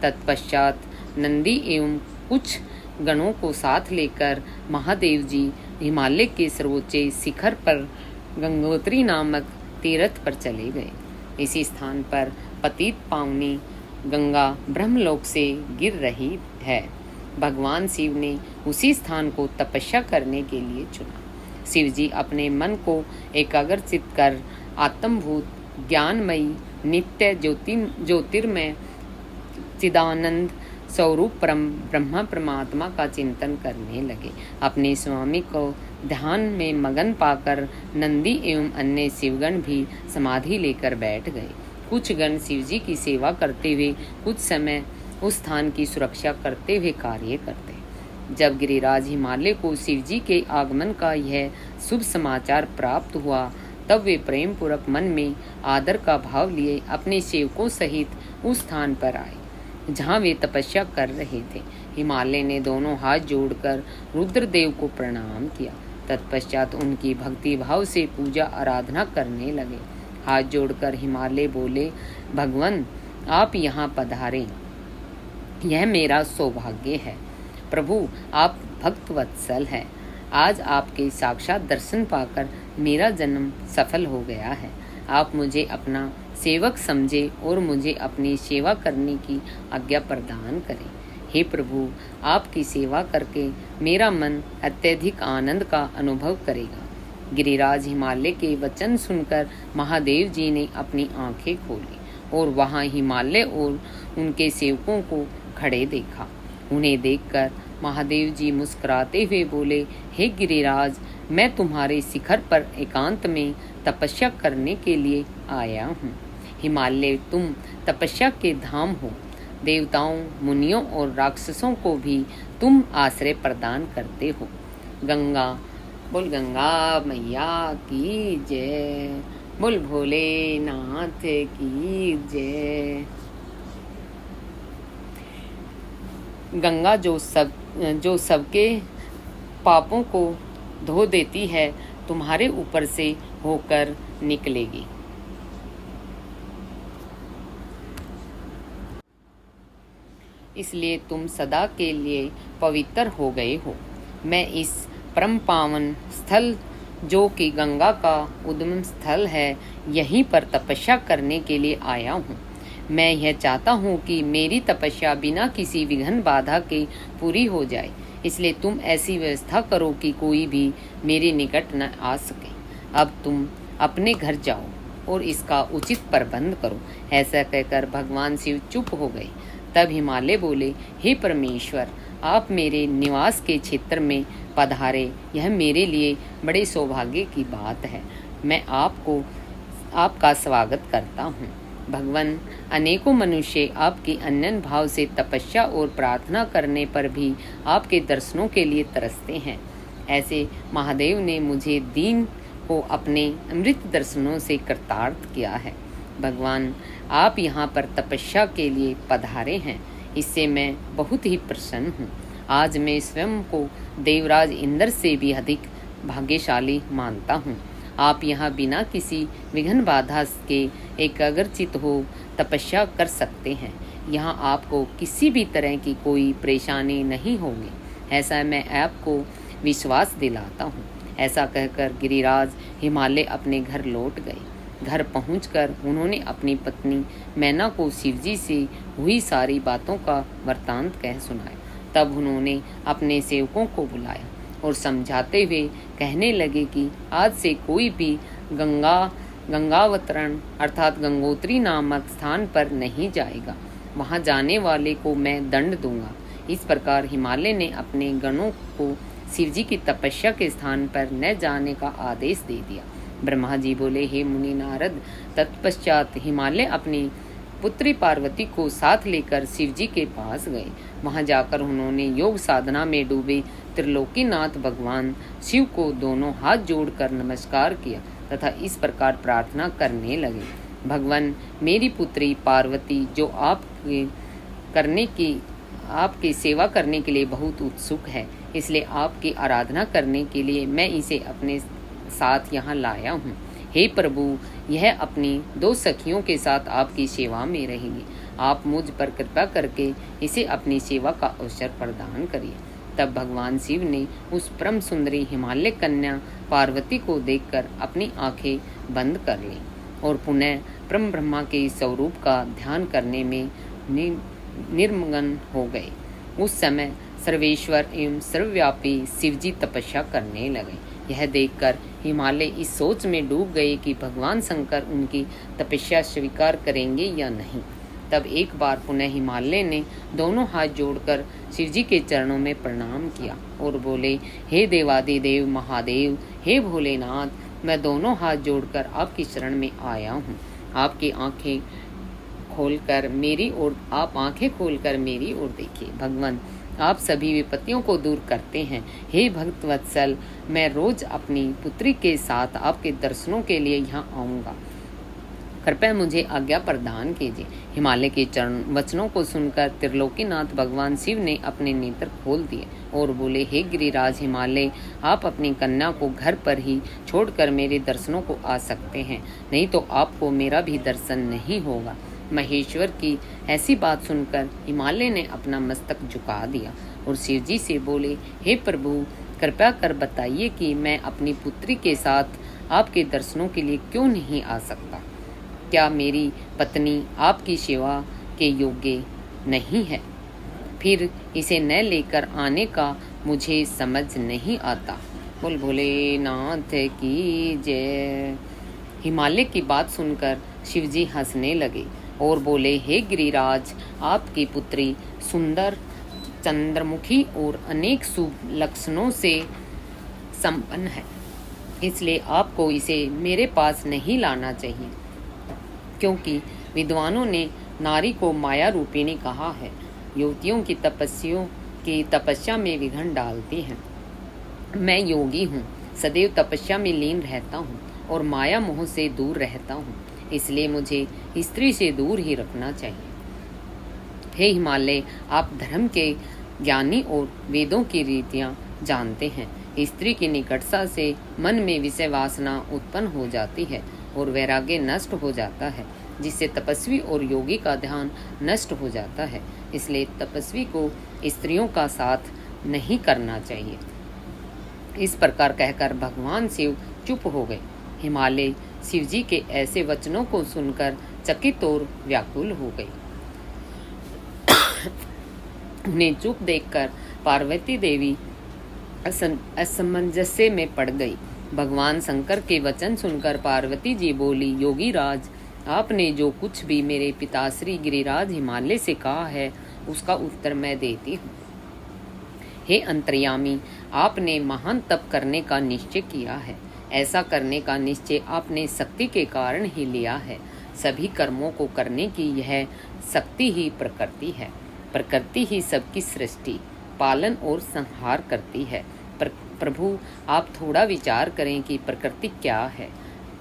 तत्पश्चात नंदी एवं कुछ गणों को साथ लेकर महादेव जी हिमालय के सर्वोच्च शिखर पर गंगोत्री नामक तीर्थ पर चले गए। इसी स्थान पर पतित पावनी गंगा ब्रह्मलोक से गिर रही है। भगवान शिव ने उसी स्थान को तपस्या करने के लिए चुना। शिव जी अपने मन को एकाग्रचित कर आत्मभूत ज्ञानमयी नित्य ज्योतिर्मय चिदानंद स्वरूप परम ब्रह्मा परमात्मा का चिंतन करने लगे। अपने स्वामी को ध्यान में मगन पाकर नंदी एवं अन्य शिवगण भी समाधि लेकर बैठ गए। कुछ गण शिवजी की सेवा करते हुए कुछ समय उस स्थान की सुरक्षा करते हुए कार्य करते। जब गिरिराज हिमालय को शिवजी के आगमन का यह शुभ समाचार प्राप्त हुआ, तब वे प्रेम पूर्वक मन में आदर का भाव लिए अपने सेवकों सहित उस स्थान पर आए जहाँ वे तपस्या कर रहे थे। हिमालय ने दोनों हाथ जोड़कर रुद्रदेव को प्रणाम किया। तत्पश्चात उनकी भक्ति भाव से पूजा आराधना करने लगे। हाथ जोड़कर हिमालय बोले, भगवान, आप यहाँ पधारें, यह मेरा सौभाग्य है। प्रभु, आप भक्त वत्सल हैं। आज आपके साक्षात दर्शन पाकर मेरा जन्म सफल हो गया है। आप मुझे अपना सेवक समझे और मुझे अपनी सेवा करने की आज्ञा प्रदान करें। हे प्रभु, आपकी सेवा करके मेरा मन अत्यधिक आनंद का अनुभव करेगा। गिरिराज हिमालय के वचन सुनकर महादेव जी ने अपनी आंखें खोली और वहां हिमालय और उनके सेवकों को खड़े देखा। उन्हें देखकर महादेव जी मुस्कुराते हुए बोले, हे गिरिराज, मैं तुम्हारे शिखर पर एकांत में तपस्या करने के लिए आया हूँ। हिमालय तुम तपस्या के धाम हो। देवताओं, मुनियों और राक्षसों को भी तुम आश्रय प्रदान करते हो। गंगा बोल गंगा मैया की जय। बोल भोलेनाथ की जय। गंगा जो सबके पापों को धो देती है, तुम्हारे ऊपर से होकर निकलेगी। इसलिए तुम सदा के लिए पवित्र हो गए हो। मैं इस परम पावन स्थल, जो कि गंगा का उद्गम स्थल है, यहीं पर तपस्या करने के लिए आया हूँ। मैं यह चाहता हूँ कि मेरी तपस्या बिना किसी विघ्न बाधा के पूरी हो जाए, इसलिए तुम ऐसी व्यवस्था करो कि कोई भी मेरे निकट न आ सके। अब तुम अपने घर जाओ और इसका उचित प्रबंध करो। ऐसा कहकर भगवान शिव चुप हो गए। तब हिमालय बोले, हे परमेश्वर, आप मेरे निवास के क्षेत्र में पधारे, यह मेरे लिए बड़े सौभाग्य की बात है। मैं आपका स्वागत करता हूँ। भगवान, अनेकों मनुष्य आपकी अनन्य भाव से तपस्या और प्रार्थना करने पर भी आपके दर्शनों के लिए तरसते हैं। ऐसे महादेव ने मुझे दीन को अपने अमृत दर्शनों से कृतार्थ किया है। भगवान, आप यहाँ पर तपस्या के लिए पधारे हैं, इससे मैं बहुत ही प्रसन्न हूँ। आज मैं स्वयं को देवराज इंद्र से भी अधिक भाग्यशाली मानता हूँ। आप यहाँ बिना किसी विघ्न बाधा के एकाग्रचित हो तपस्या कर सकते हैं। यहाँ आपको किसी भी तरह की कोई परेशानी नहीं होगी, ऐसा मैं आपको विश्वास दिलाता हूँ। ऐसा कहकर गिरिराज हिमालय अपने घर लौट गए। घर पहुंचकर उन्होंने अपनी पत्नी मैना को शिवजी से हुई सारी बातों का वृत्तांत कह सुनाया। तब उन्होंने अपने सेवकों को बुलाया और समझाते हुए कहने लगे कि आज से कोई भी गंगावतरण अर्थात गंगोत्री नामक स्थान पर नहीं जाएगा। वहां जाने वाले को मैं दंड दूंगा। इस प्रकार हिमालय ने अपने गणों को शिवजी की तपस्या के स्थान पर न जाने का आदेश दे दिया। ब्रह्मा जी बोले, हे मुनि नारद, तत्पश्चात हिमालय अपनी पुत्री पार्वती को साथ लेकर शिवजी के पास गए। वहां जाकर उन्होंने योग साधना में डूबे त्रिलोकीनाथ भगवान शिव को दोनों हाथ जोड़कर नमस्कार किया तथा इस प्रकार प्रार्थना करने लगे, भगवान, मेरी पुत्री पार्वती जो आपकी सेवा करने के लिए बहुत उत्सुक है, इसलिए आपकी आराधना करने के लिए मैं इसे अपने साथ यहाँ लाया हूँ। हे प्रभु, यह अपनी 2 सखियों के साथ आपकी सेवा में रहेगी। आप मुझ पर कृपा करके इसे अपनी सेवा का अवसर प्रदान करिए। तब भगवान शिव ने उस परम सुंदरी हिमालय कन्या पार्वती को देखकर अपनी आंखें बंद कर ली और पुनः परम ब्रह्मा के स्वरूप का ध्यान करने में निर्मग्न हो गए। उस समय सर्वेश्वर एवं सर्वव्यापी शिवजी तपस्या करने लगे। यह देखकर हिमालय इस सोच में डूब गए कि भगवान शंकर उनकी तपस्या स्वीकार करेंगे या नहीं। तब एक बार पुनः हिमालय ने दोनों हाथ जोड़कर शिवजी के चरणों में प्रणाम किया और बोले, हे देवादिदेव महादेव, हे भोलेनाथ, मैं दोनों हाथ जोड़कर आपकी शरण में आया हूँ। आप आंखें खोलकर मेरी ओर देखिए। भगवान, आप सभी विपत्तियों को दूर करते हैं। हे भक्त वत्सल, मैं रोज अपनी पुत्री के साथ आपके दर्शनों के लिए यहाँ आऊँगा, कृपया मुझे आज्ञा प्रदान कीजिए। हिमालय के चरण वचनों को सुनकर त्रिलोकीनाथ भगवान शिव ने अपने नेत्र खोल दिए और बोले, हे गिरिराज हिमालय, आप अपनी कन्या को घर पर ही छोड़कर मेरे दर्शनों को आ सकते हैं, नहीं तो आपको मेरा भी दर्शन नहीं होगा। महेश्वर की ऐसी बात सुनकर हिमालय ने अपना मस्तक झुका दिया और शिवजी से बोले, हे प्रभु, कृपया कर बताइए कि मैं अपनी पुत्री के साथ आपके दर्शनों के लिए क्यों नहीं आ सकता। क्या मेरी पत्नी आपकी सेवा के योग्य नहीं है? फिर इसे न लेकर आने का मुझे समझ नहीं आता। बोल भोलेनाथ की जय। हिमालय की बात सुनकर शिवजी हंसने लगे और बोले, हे गिरिराज, आपकी पुत्री सुंदर, चंद्रमुखी और अनेक शुभ लक्षणों से संपन्न है, इसलिए आपको इसे मेरे पास नहीं लाना चाहिए, क्योंकि विद्वानों ने नारी को माया रूपिणी कहा है। युवतियों की तपस्या में विघ्न डालती हैं। मैं योगी हूँ, सदैव तपस्या में लीन रहता हूँ और माया मोह से दूर रहता हूँ, इसलिए मुझे स्त्री से दूर ही रखना चाहिए। हे हिमालय, आप धर्म के ज्ञानी और वेदों की रीतियाँ जानते हैं, स्त्री की निकटता से मन में विषय वासना उत्पन्न हो जाती है और वैराग्य नष्ट हो जाता है, जिससे तपस्वी और योगी का ध्यान नष्ट हो जाता है। इसलिए तपस्वी को स्त्रियों का साथ नहीं करना चाहिए। इस प्रकार कहकर भगवान शिव चुप हो गए। हिमालय शिवजी के ऐसे वचनों को सुनकर चकित और व्याकुल हो गई। उन्हें चुप देखकर पार्वती देवी असमंजस्य में पड़ गई। भगवान शंकर के वचन सुनकर पार्वती जी बोली, योगी राज, आपने जो कुछ भी मेरे पिताश्री गिरिराज हिमालय से कहा है उसका उत्तर मैं देती हूँ। हे अंतर्यामी, आपने महान तप करने का निश्चय किया है। ऐसा करने का निश्चय आपने शक्ति के कारण ही लिया है। सभी कर्मों को करने की यह शक्ति ही प्रकृति है। प्रकृति ही सबकी सृष्टि, पालन और संहार करती है। प्रभु, आप थोड़ा विचार करें कि प्रकृति क्या है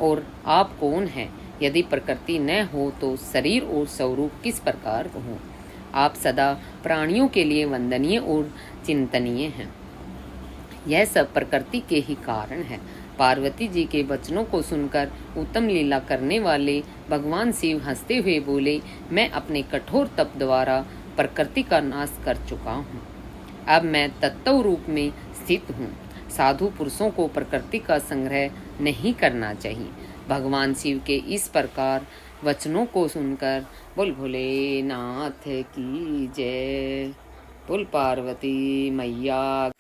और आप कौन हैं। यदि प्रकृति न हो तो शरीर और स्वरूप किस प्रकार हो। आप सदा प्राणियों के लिए वंदनीय और चिंतनीय हैं। यह सब प्रकृति के ही कारण है। पार्वती जी के वचनों को सुनकर उत्तम लीला करने वाले भगवान शिव हंसते हुए बोले, मैं अपने कठोर तप द्वारा प्रकृति का नाश कर चुका हूँ। अब मैं तत्व रूप में स्थित हूँ। साधु पुरुषों को प्रकृति का संग्रह नहीं करना चाहिए। भगवान शिव के इस प्रकार वचनों को सुनकर बोल भोलेनाथ की जय। बोल पार्वती मैया।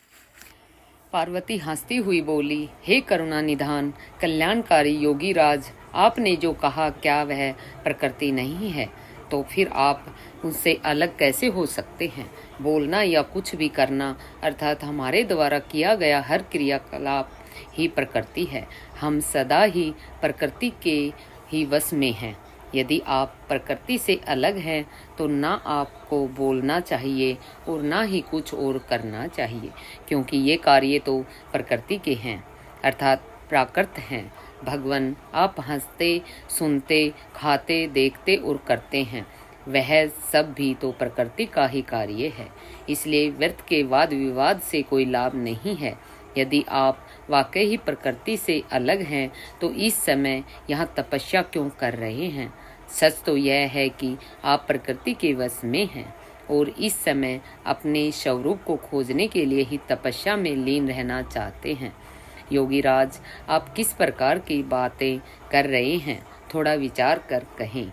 पार्वती हंसती हुई बोली, हे करुणा निधान कल्याणकारी योगी राज, आपने जो कहा क्या वह प्रकृति नहीं है? तो फिर आप उससे अलग कैसे हो सकते हैं? बोलना या कुछ भी करना अर्थात हमारे द्वारा किया गया हर क्रियाकलाप ही प्रकृति है। हम सदा ही प्रकृति के ही वश में हैं। यदि आप प्रकृति से अलग हैं तो ना आपको बोलना चाहिए और ना ही कुछ और करना चाहिए, क्योंकि ये कार्य तो प्रकृति के हैं अर्थात प्राकृत हैं। भगवान, आप हंसते, सुनते, खाते, देखते और करते हैं, वह सब भी तो प्रकृति का ही कार्य है। इसलिए व्यर्थ के वाद विवाद से कोई लाभ नहीं है। यदि आप वाकई ही प्रकृति से अलग हैं तो इस समय यहाँ तपस्या क्यों कर रहे हैं? सच तो यह है कि आप प्रकृति के वश में हैं और इस समय अपने स्वरूप को खोजने के लिए ही तपस्या में लीन रहना चाहते हैं। योगी राज, आप किस प्रकार की बातें कर रहे हैं? थोड़ा विचार कर कहें।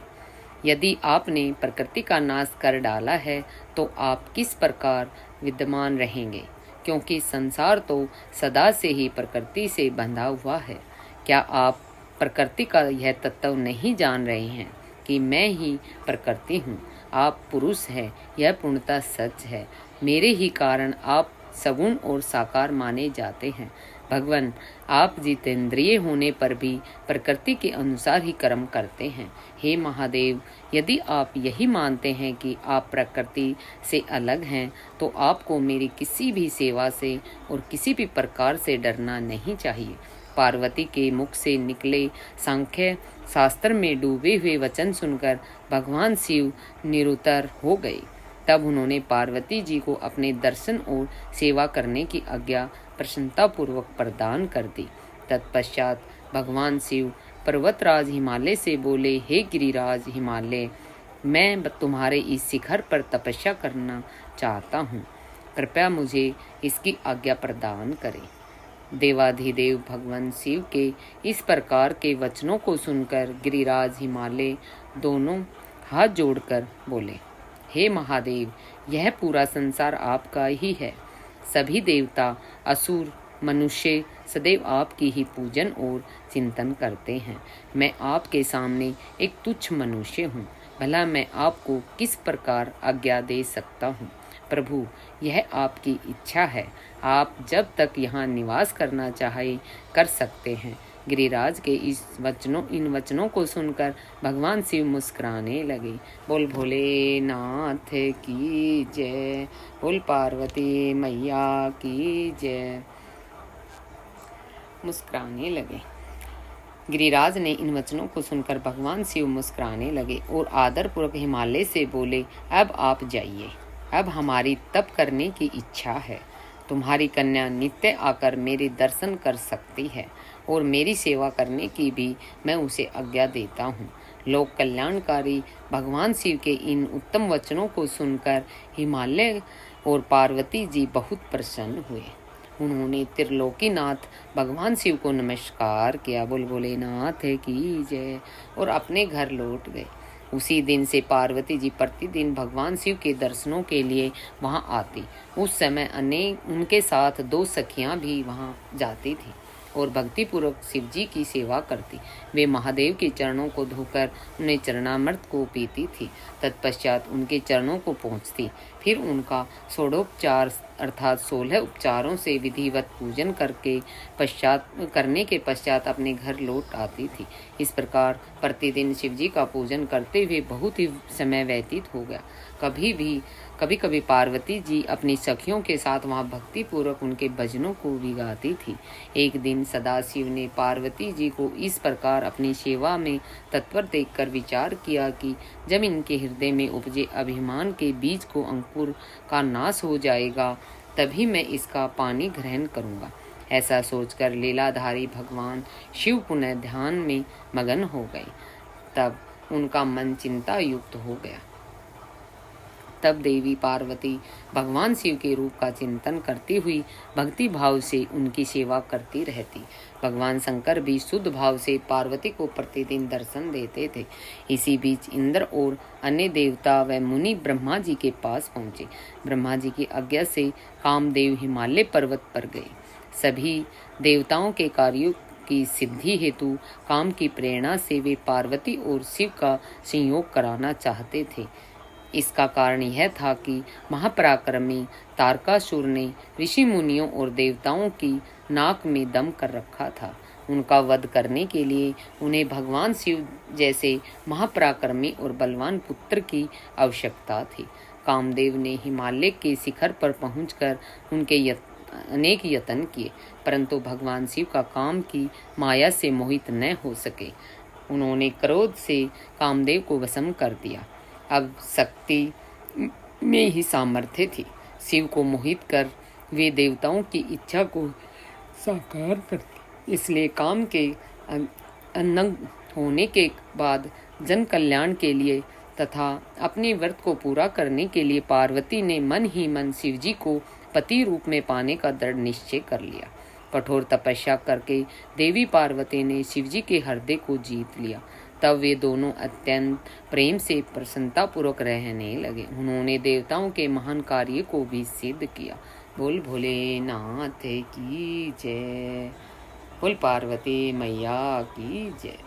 यदि आपने प्रकृति का नाश कर डाला है तो आप किस प्रकार विद्यमान रहेंगे? क्योंकि संसार तो सदा से ही प्रकृति से बंधा हुआ है। क्या आप प्रकृति का यह तत्व नहीं जान रहे हैं कि मैं ही प्रकृति हूँ? आप पुरुष हैं, यह पूर्णतः सच है। मेरे ही कारण आप सगुण और साकार माने जाते हैं। भगवान, आप जितेंद्रिय होने पर भी प्रकृति के अनुसार ही कर्म करते हैं। हे महादेव, यदि आप यही मानते हैं कि आप प्रकृति से अलग हैं तो आपको मेरी किसी भी सेवा से और किसी भी प्रकार से डरना नहीं चाहिए। पार्वती के मुख से निकले सांख्य शास्त्र में डूबे हुए वचन सुनकर भगवान शिव निरुत्तर हो गए। तब उन्होंने पार्वती जी को अपने दर्शन और सेवा करने की आज्ञा प्रसन्नतापूर्वक प्रदान कर दी। तत्पश्चात भगवान शिव पर्वतराज हिमालय से बोले, हे गिरिराज हिमालय, मैं तुम्हारे इस शिखर पर तपस्या करना चाहता हूँ। कृपया मुझे इसकी आज्ञा प्रदान करें। देवाधिदेव भगवान शिव के इस प्रकार के वचनों को सुनकर गिरिराज हिमालय दोनों हाथ जोड़कर बोले, हे महादेव, यह पूरा संसार आपका ही है। सभी देवता, असुर, मनुष्य सदैव आपकी ही पूजन और चिंतन करते हैं। मैं आपके सामने एक तुच्छ मनुष्य हूँ। भला मैं आपको किस प्रकार आज्ञा दे सकता हूँ? प्रभु, यह आपकी इच्छा है। आप जब तक यहाँ निवास करना चाहे कर सकते हैं। गिरिराज के इन वचनों को सुनकर भगवान शिव मुस्कुराने लगे। बोल भोलेनाथ की जय। बोल पार्वती मैया की जय। मुस्कुराने लगे। गिरिराज ने इन वचनों को सुनकर भगवान शिव मुस्कुराने लगे और आदरपूर्वक हिमालय से बोले, अब आप जाइए। अब हमारी तप करने की इच्छा है। तुम्हारी कन्या नित्य आकर मेरे दर्शन कर सकती है और मेरी सेवा करने की भी मैं उसे आज्ञा देता हूँ। लोक कल्याणकारी भगवान शिव के इन उत्तम वचनों को सुनकर हिमालय और पार्वती जी बहुत प्रसन्न हुए। उन्होंने त्रिलोकीनाथ भगवान शिव को नमस्कार किया, बोल भोलेनाथ की जय, और अपने घर लौट गए। उसी दिन से पार्वती जी प्रतिदिन भगवान शिव के दर्शनों के लिए वहां आती। उस समय अनेक उनके साथ 2 सखियां भी वहां जाती थीं और भक्तिपूर्वक शिव जी की सेवा करती। वे महादेव के चरणों को धोकर उन्हें चरणामृत को पीती थी। तत्पश्चात उनके चरणों को पहुँचती, फिर उनका षोडोपचार अर्थात 16 उपचारों से विधिवत पूजन करने के पश्चात अपने घर लौट आती थी। इस प्रकार प्रतिदिन शिव जी का पूजन करते हुए बहुत ही समय व्यतीत हो गया। कभी कभी पार्वती जी अपनी सखियों के साथ वहां भक्ति पूर्वक उनके भजनों को भी गाती थी। एक दिन सदाशिव ने पार्वती जी को इस प्रकार अपनी सेवा में तत्पर देखकर विचार किया कि जब इनके हृदय में उपजे अभिमान के बीज को अंकुर का नाश हो जाएगा, तभी मैं इसका पानी ग्रहण करूंगा। ऐसा सोचकर लीलाधारी भगवान शिव पुनः ध्यान में मगन हो गए। तब उनका मन चिंता युक्त हो गया। तब देवी पार्वती भगवान शिव के रूप का चिंतन करती हुई भक्ति भाव से उनकी सेवा करती रहती। भगवान शंकर भी शुद्ध भाव से पार्वती को प्रतिदिन दर्शन देते थे। इसी बीच इंद्र और अन्य देवता व मुनि ब्रह्मा जी के पास पहुँचे। ब्रह्मा जी की आज्ञा से कामदेव हिमालय पर्वत पर गए। सभी देवताओं के कार्यों की सिद्धि हेतु काम की प्रेरणा से वे पार्वती और शिव का संयोग कराना चाहते थे। इसका कारण यह था कि महापराक्रमी तारकासुर ने ऋषि मुनियों और देवताओं की नाक में दम कर रखा था। उनका वध करने के लिए उन्हें भगवान शिव जैसे महापराक्रमी और बलवान पुत्र की आवश्यकता थी। कामदेव ने हिमालय के शिखर पर पहुंचकर उनके अनेक यत्न किए, परंतु भगवान शिव का काम की माया से मोहित न हो सके। उन्होंने क्रोध से कामदेव को वशम कर दिया। अब शक्ति में ही सामर्थ्य थी। शिव को मोहित कर वे देवताओं की इच्छा को साकार करते। इसलिए काम के अनंग होने के बाद जन कल्याण के लिए तथा अपने व्रत को पूरा करने के लिए पार्वती ने मन ही मन शिव जी को पति रूप में पाने का दृढ़ निश्चय कर लिया। कठोर तपस्या करके देवी पार्वती ने शिव जी के हृदय को जीत लिया। तब वे दोनों अत्यंत प्रेम से प्रसन्नता पूर्वक रहने लगे। उन्होंने देवताओं के महान कार्य को भी सिद्ध किया। बोल भोलेनाथ की जय। बोल पार्वती मैया की जय।